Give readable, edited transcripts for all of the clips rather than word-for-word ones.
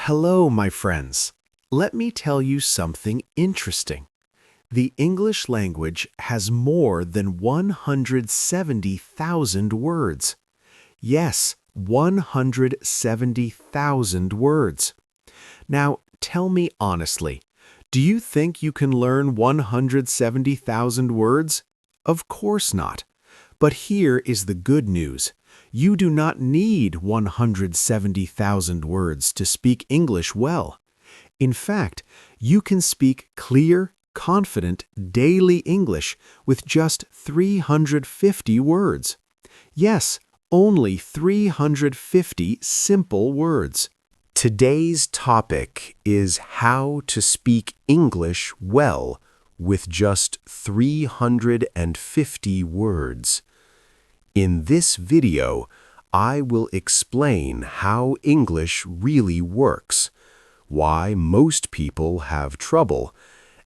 Hello, my friends. Let me tell you something interesting. The English language has more than 170,000 words. Yes, 170,000 words. Now, tell me honestly, do you think you can learn 170,000 words? Of course not. But here is the good news. You do not need 170,000 words to speak English well. In fact, you can speak clear, confident, daily English with just 350 words. Yes, only 350 simple words. Today's topic is how to speak English well with just 350 words. In this video, I will explain how English really works, why most people have trouble,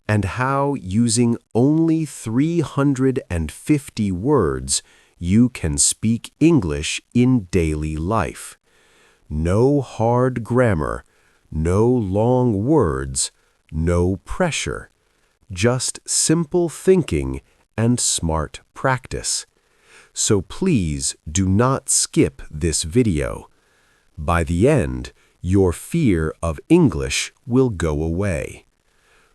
and how using only 350 words you can speak English in daily life. No hard grammar, no long words, no pressure. Just simple thinking and smart practice. So please do not skip this video. By the end, your fear of English will go away.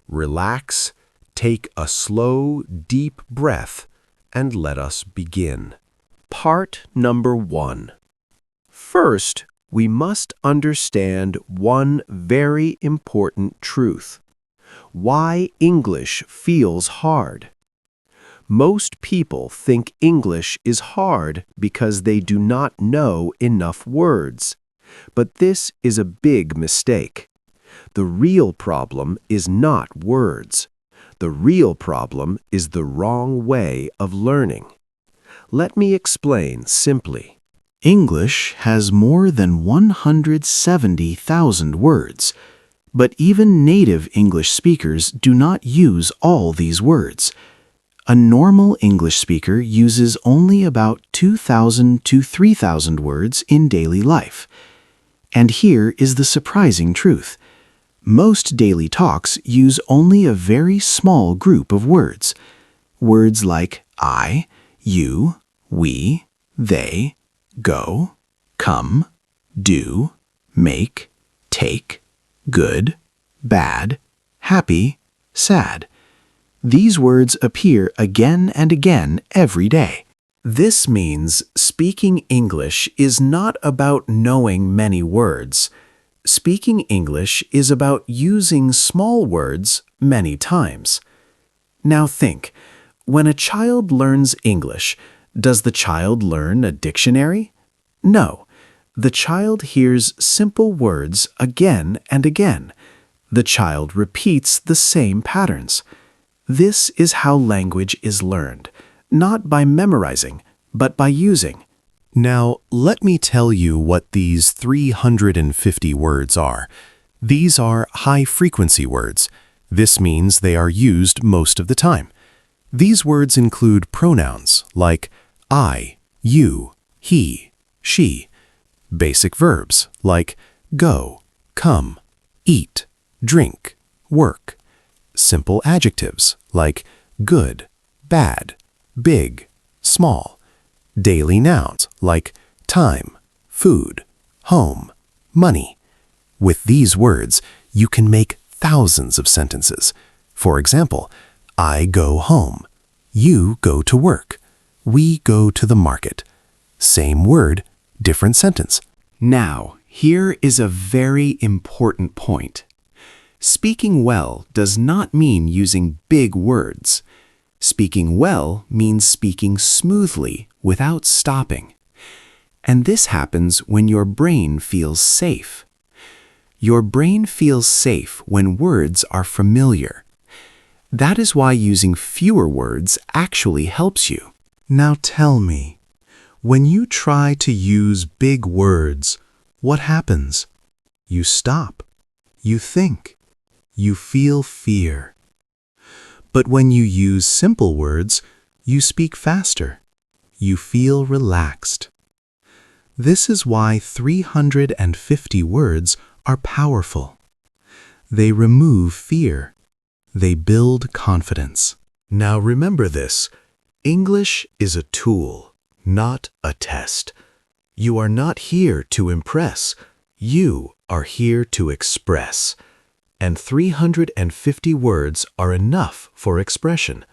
Relax, take a slow, deep breath, and let us begin. Part number 1. First, we must understand one very important truth. Why English feels hard. Most people think English is hard because they do not know enough words. But this is a big mistake. The real problem is not words. The real problem is the wrong way of learning. Let me explain simply. English has more than 170,000 words, but even native English speakers do not use all these words. A normal English speaker uses only about 2,000 to 3,000 words in daily life. And here is the surprising truth. Most daily talks use only a very small group of words. Words like I, you, we, they, go, come, do, make, take, good, bad, happy, sad. These words appear again and again every day. This means speaking English is not about knowing many words. Speaking English is about using small words many times. Now think, when a child learns English, does the child learn a dictionary? No. The child hears simple words again and again. The child repeats the same patterns. This is how language is learned, not by memorizing, but by using. Now, let me tell you what these 350 words are. These are high-frequency words. This means they are used most of the time. These words include pronouns like I, you, he, she. Basic verbs like go, come, eat, drink, work. Simple adjectives like good, bad, big, small. Daily nouns like time, food, home, money. With these words, you can make thousands of sentences. For example, I go home. You go to work. We go to the market. Same word, different sentence. Now, here is a very important point. Speaking well does not mean using big words. Speaking well means speaking smoothly without stopping. And this happens when your brain feels safe. Your brain feels safe when words are familiar. That is why using fewer words actually helps you. Now tell me, when you try to use big words, what happens? You stop. You think. You feel fear. But when you use simple words, you speak faster. You feel relaxed. This is why 350 words are powerful. They remove fear. They build confidence. Now remember this. English is a tool, not a test. You are not here to impress. You are here to express. And 350 words are enough for expression.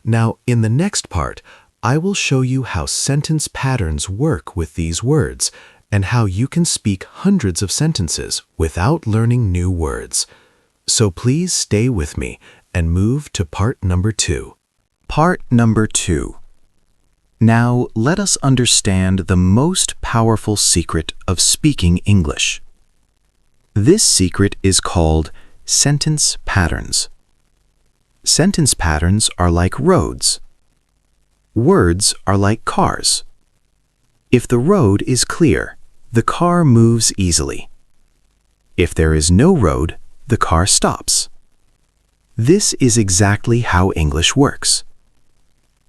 Now, in the next part, I will show you how sentence patterns work with these words and how you can speak hundreds of sentences without learning new words. So please stay with me and move to part number 2. Part number 2. Now, let us understand the most powerful secret of speaking English. This secret is called sentence patterns. Sentence patterns are like roads. Words are like cars. If the road is clear, the car moves easily. If there is no road, the car stops. This is exactly how English works.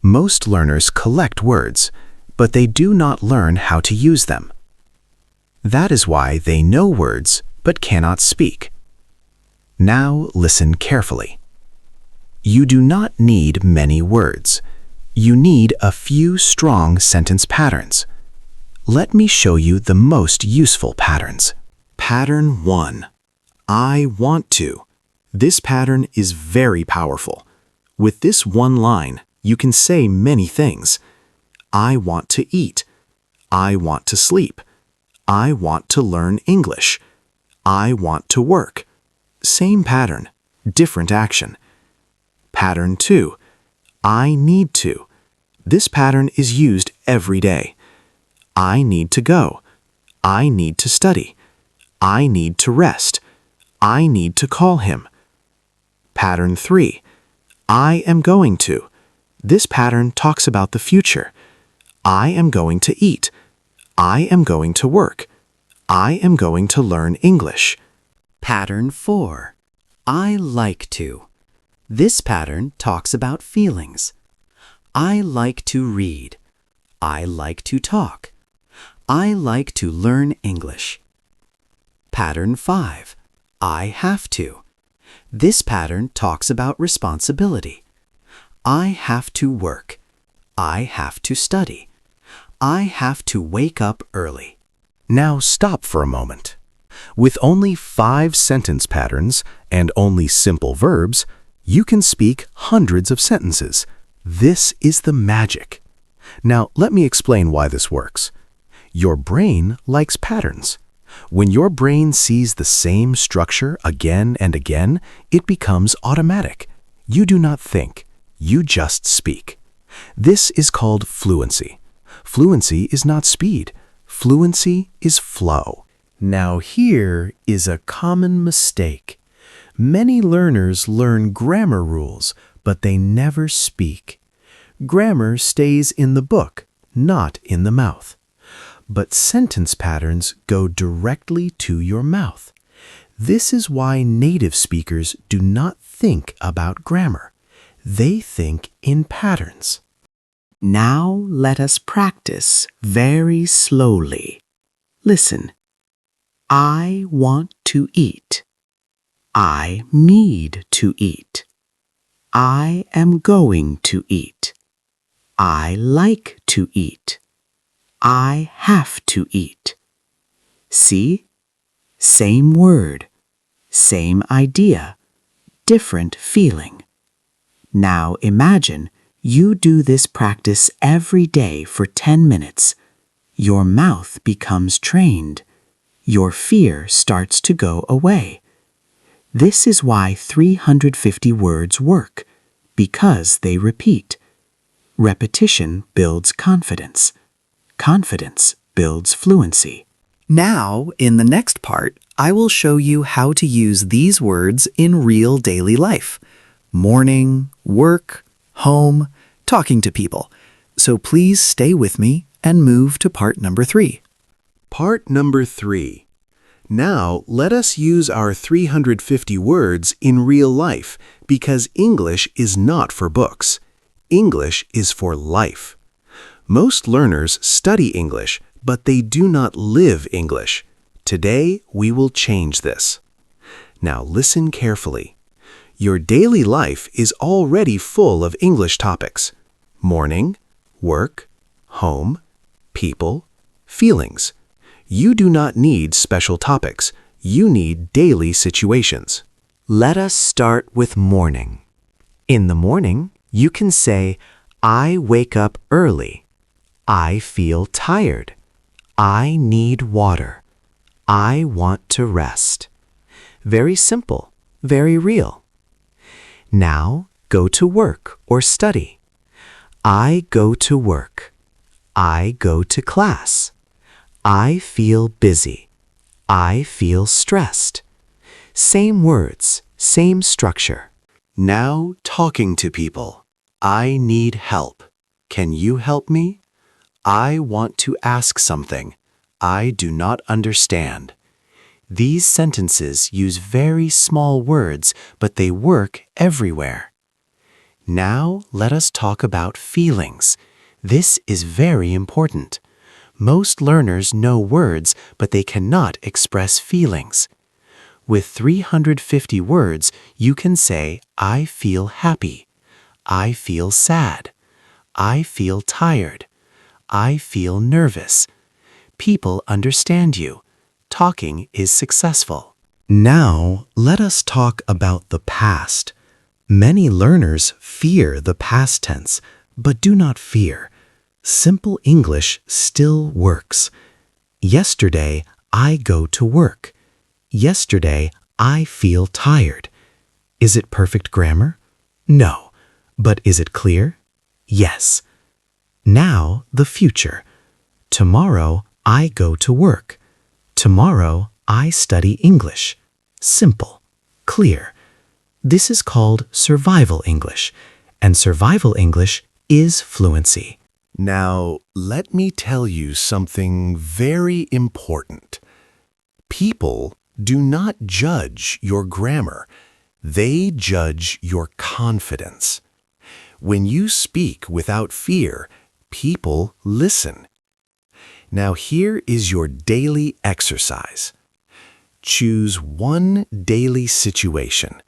Most learners collect words, but they do not learn how to use them. That is why they know words but cannot speak. Now listen carefully. You do not need many words. You need a few strong sentence patterns. Let me show you the most useful patterns. Pattern 1. I want to. This pattern is very powerful. With this one line, you can say many things. I want to eat. I want to sleep. I want to learn English. I want to work. Same pattern, different action. Pattern 2. I need to. This pattern is used every day. I need to go. I need to study. I need to rest. I need to call him. Pattern 3. I am going to. This pattern talks about the future. I am going to eat. I am going to work. I am going to learn English. Pattern 4. I like to. This pattern talks about feelings. I like to read. I like to talk. I like to learn English. Pattern 5. I have to. This pattern talks about responsibility. I have to work. I have to study. I have to wake up early. Now stop for a moment. With only 5 sentence patterns and only simple verbs, you can speak hundreds of sentences. This is the magic. Now let me explain why this works. Your brain likes patterns. When your brain sees the same structure again and again, it becomes automatic. You do not think, you just speak. This is called fluency. Fluency is not speed. Fluency is flow. Now here is a common mistake. Many learners learn grammar rules, but they never speak. Grammar stays in the book, not in the mouth. But sentence patterns go directly to your mouth. This is why native speakers do not think about grammar. They think in patterns. Now let us practice very slowly. Listen. I want to eat. I need to eat. I am going to eat. I like to eat. I have to eat. See? Same word, same idea, different feeling. Now imagine you do this practice every day for 10 minutes. Your mouth becomes trained. Your fear starts to go away. This is why 350 words work, because they repeat. Repetition builds confidence. Confidence builds fluency. Now, in the next part, I will show you how to use these words in real daily life. Morning, work, home, talking to people. So please stay with me and move to part number 3. Part number 3. Now, let us use our 350 words in real life because English is not for books. English is for life. Most learners study English, but they do not live English. Today, we will change this. Now listen carefully. Your daily life is already full of English topics. Morning, work, home, people, feelings. You do not need special topics. You need daily situations. Let us start with morning. In the morning, you can say, I wake up early. I feel tired. I need water. I want to rest. Very simple, very real. Now, go to work or study. I go to work. I go to class. I feel busy. I feel stressed. Same words, same structure. Now talking to people. I need help. Can you help me? I want to ask something. I do not understand. These sentences use very small words, but they work everywhere. Now let us talk about feelings. This is very important. Most learners know words, but they cannot express feelings. With 350 words, you can say, I feel happy. I feel sad. I feel tired. I feel nervous. People understand you. Talking is successful. Now, let us talk about the past. Many learners fear the past tense, but do not fear. Simple English still works. Yesterday, I go to work. Yesterday, I feel tired. Is it perfect grammar? No. But is it clear? Yes. Now, the future. Tomorrow, I go to work. Tomorrow, I study English. Simple. Clear. This is called survival English, and survival English is fluency. Now, let me tell you something very important. People do not judge your grammar. They judge your confidence. When you speak without fear, people listen. Now here is your daily exercise. Choose one daily situation,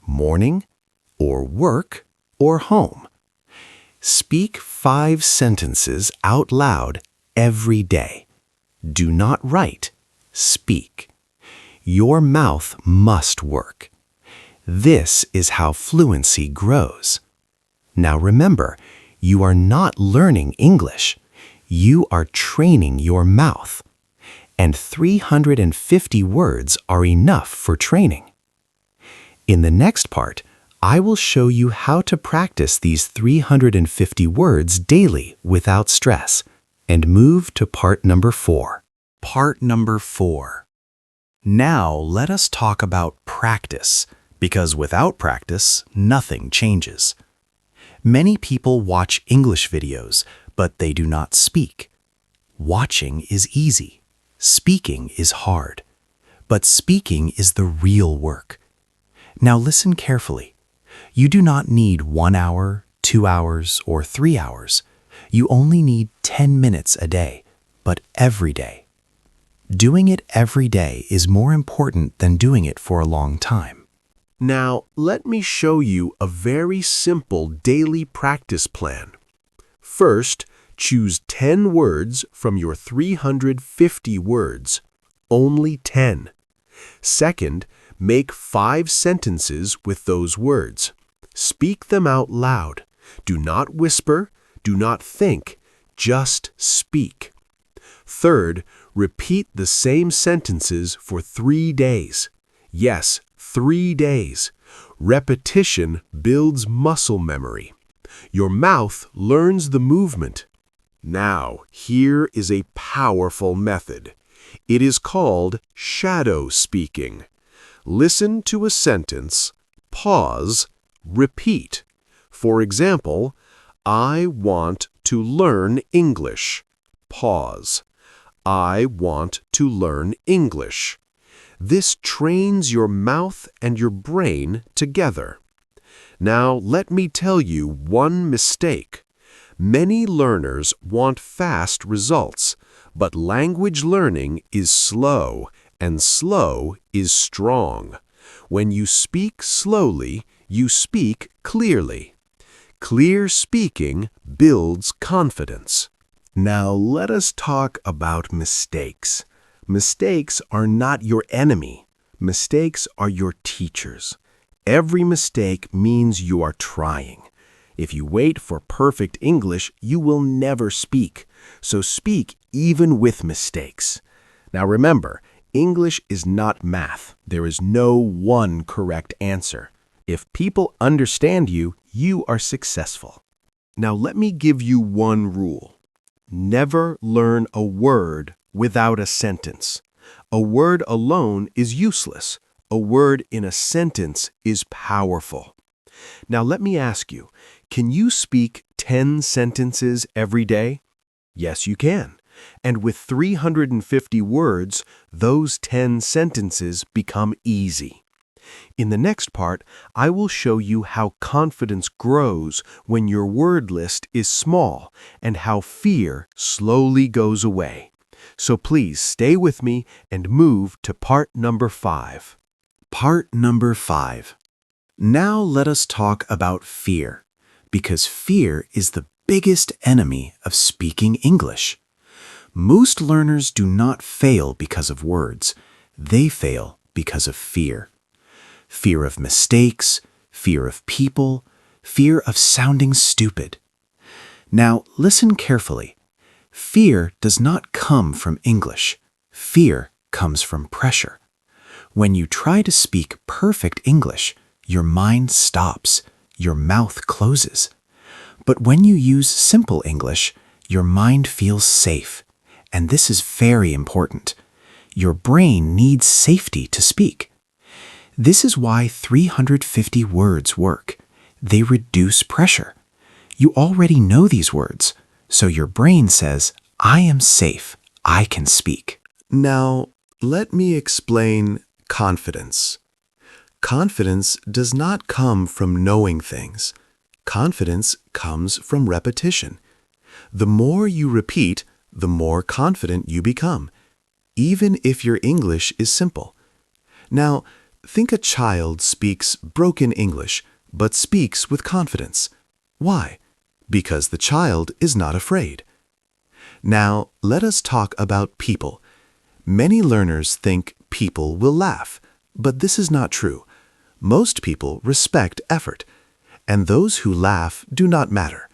morning, or work, or home. Speak 5 sentences out loud every day. Do not write, speak. Your mouth must work. This is how fluency grows. Now remember, you are not learning English. You are training your mouth. And 350 words are enough for training. In the next part, I will show you how to practice these 350 words daily without stress, and move to part number 4. Part number 4. Now let us talk about practice, because without practice, nothing changes. Many people watch English videos, but they do not speak. Watching is easy. Speaking is hard. But speaking is the real work. Now listen carefully. You do not need 1 hour, 2 hours, or 3 hours. You only need 10 minutes a day, but every day. Doing it every day is more important than doing it for a long time. Now, let me show you a very simple daily practice plan. First, choose 10 words from your 350 words. Only 10. Second, make 5 sentences with those words. Speak them out loud. Do not whisper, do not think, just speak. Third, repeat the same sentences for 3 days. Yes, 3 days. Repetition builds muscle memory. Your mouth learns the movement. Now, here is a powerful method. It is called shadow speaking. Listen to a sentence, pause, repeat. For example, I want to learn English. Pause. I want to learn English. This trains your mouth and your brain together. Now, let me tell you one mistake. Many learners want fast results, but language learning is slow and slow is strong. When you speak slowly, you speak clearly. Clear speaking builds confidence. Now let us talk about mistakes. Mistakes are not your enemy. Mistakes are your teachers. Every mistake means you are trying. If you wait for perfect English, you will never speak. So speak even with mistakes. Now remember, English is not math. There is no one correct answer. If people understand you, you are successful. Now let me give you one rule. Never learn a word without a sentence. A word alone is useless. A word in a sentence is powerful. Now let me ask you, can you speak 10 sentences every day? Yes, you can. And with 350 words, those 10 sentences become easy. In the next part, I will show you how confidence grows when your word list is small and how fear slowly goes away. So please stay with me and move to part number 5. Part number 5. Now let us talk about fear, because fear is the biggest enemy of speaking English. Most learners do not fail because of words. They fail because of fear. Fear of mistakes, fear of people, fear of sounding stupid. Now listen carefully. Fear does not come from English. Fear comes from pressure. When you try to speak perfect English, your mind stops, your mouth closes. But when you use simple English, your mind feels safe. And this is very important. Your brain needs safety to speak. This is why 350 words work. They reduce pressure. You already know these words, so your brain says, I am safe, I can speak. Now, let me explain confidence. Confidence does not come from knowing things. Confidence comes from repetition. The more you repeat, the more confident you become, even if your English is simple. Now, think a child speaks broken English, but speaks with confidence. Why? Because the child is not afraid. Now, let us talk about people. Many learners think people will laugh, but this is not true. Most people respect effort, and those who laugh do not matter.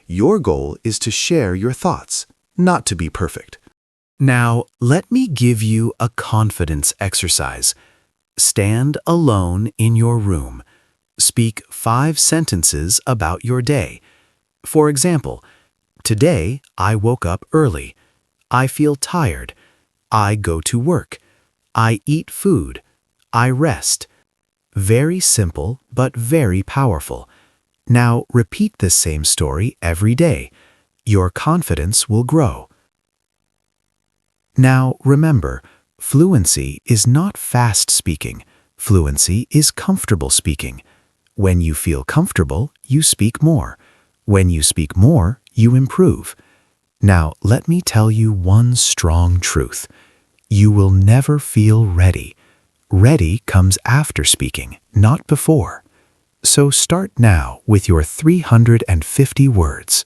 Your goal is to share your thoughts, not to be perfect. Now, let me give you a confidence exercise. Stand alone in your room. Speak 5 sentences about your day. For example, today I woke up early. I feel tired. I go to work. I eat food. I rest. Very simple, but very powerful. Now repeat this same story every day. Your confidence will grow. Now remember, fluency is not fast speaking. Fluency is comfortable speaking. When you feel comfortable, you speak more. When you speak more, you improve. Now let me tell you one strong truth. You will never feel ready. Ready comes after speaking, not before. So start now with your 350 words.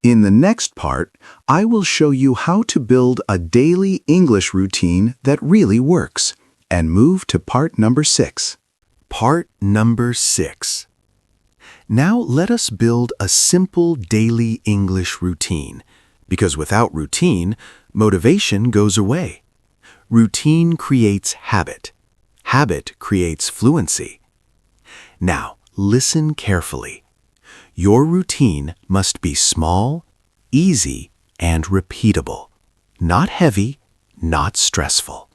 In the next part, I will show you how to build a daily English routine that really works, and move to part number 6. Part number 6. Now let us build a simple daily English routine, because without routine, motivation goes away. Routine creates habit. Habit creates fluency. Now, listen carefully. Your routine must be small, easy, and repeatable. Not heavy, not stressful.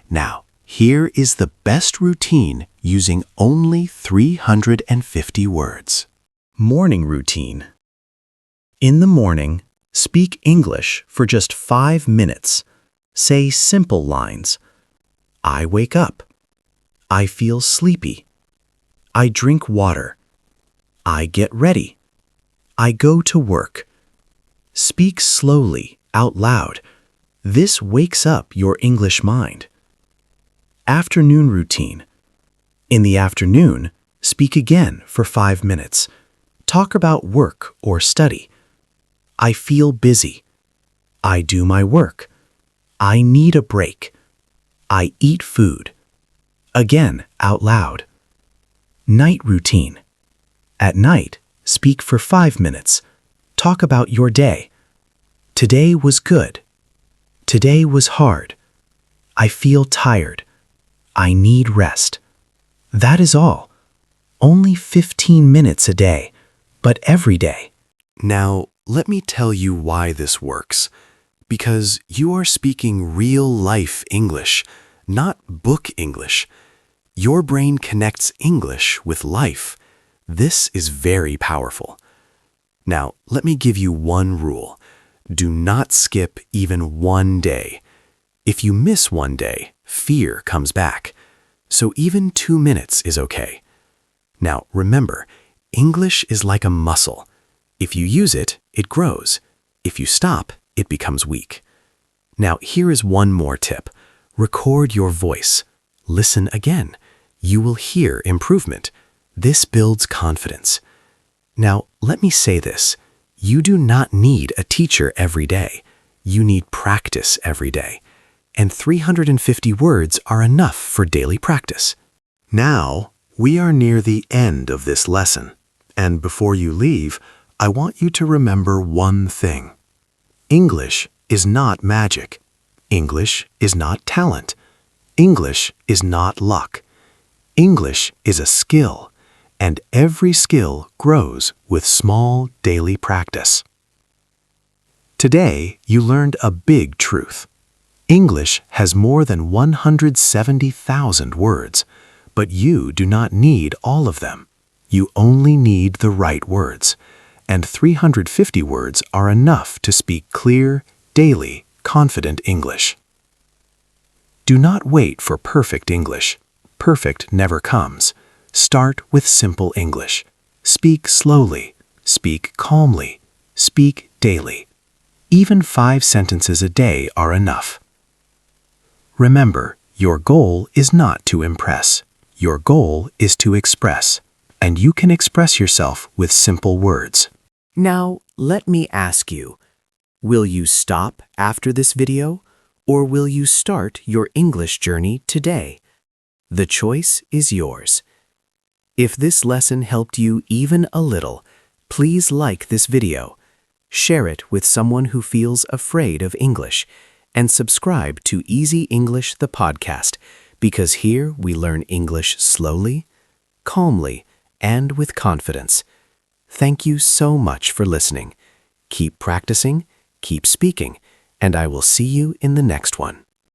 Now, here is the best routine using only 350 words. Morning routine. In the morning, speak English for just 5 minutes. Say simple lines. I wake up. I feel sleepy. I drink water. I get ready. I go to work. Speak slowly, out loud. This wakes up your English mind. Afternoon routine. In the afternoon, speak again for 5 minutes. Talk about work or study. I feel busy. I do my work. I need a break. I eat food. Again, out loud. Night routine. At night, speak for 5 minutes. Talk about your day. Today was good. Today was hard. I feel tired. I need rest. That is all. Only 15 minutes a day, but every day. Now, let me tell you why this works. Because you are speaking real-life English, not book English. Your brain connects English with life. This is very powerful. Now, let me give you one rule. Do not skip even one day. If you miss one day, fear comes back. So even 2 minutes is okay. Now, remember, English is like a muscle. If you use it, it grows. If you stop, it becomes weak. Now, here is one more tip. Record your voice. Listen again. You will hear improvement. This builds confidence. Now, let me say this. You do not need a teacher every day. You need practice every day. And 350 words are enough for daily practice. Now, we are near the end of this lesson. And before you leave, I want you to remember one thing. English is not magic. English is not talent. English is not luck. English is a skill, and every skill grows with small daily practice. Today, you learned a big truth. English has more than 170,000 words, but you do not need all of them. You only need the right words, and 350 words are enough to speak clear, daily, confident English. Do not wait for perfect English. Perfect never comes. Start with simple English. Speak slowly. Speak calmly. Speak daily. Even 5 sentences a day are enough. Remember, your goal is not to impress. Your goal is to express, and you can express yourself with simple words. Now, let me ask you, will you stop after this video, or will you start your English journey today? The choice is yours. If this lesson helped you even a little, please like this video, share it with someone who feels afraid of English, and subscribe to Easy English the podcast, because here we learn English slowly, calmly, and with confidence. Thank you so much for listening. Keep practicing, keep speaking, and I will see you in the next one.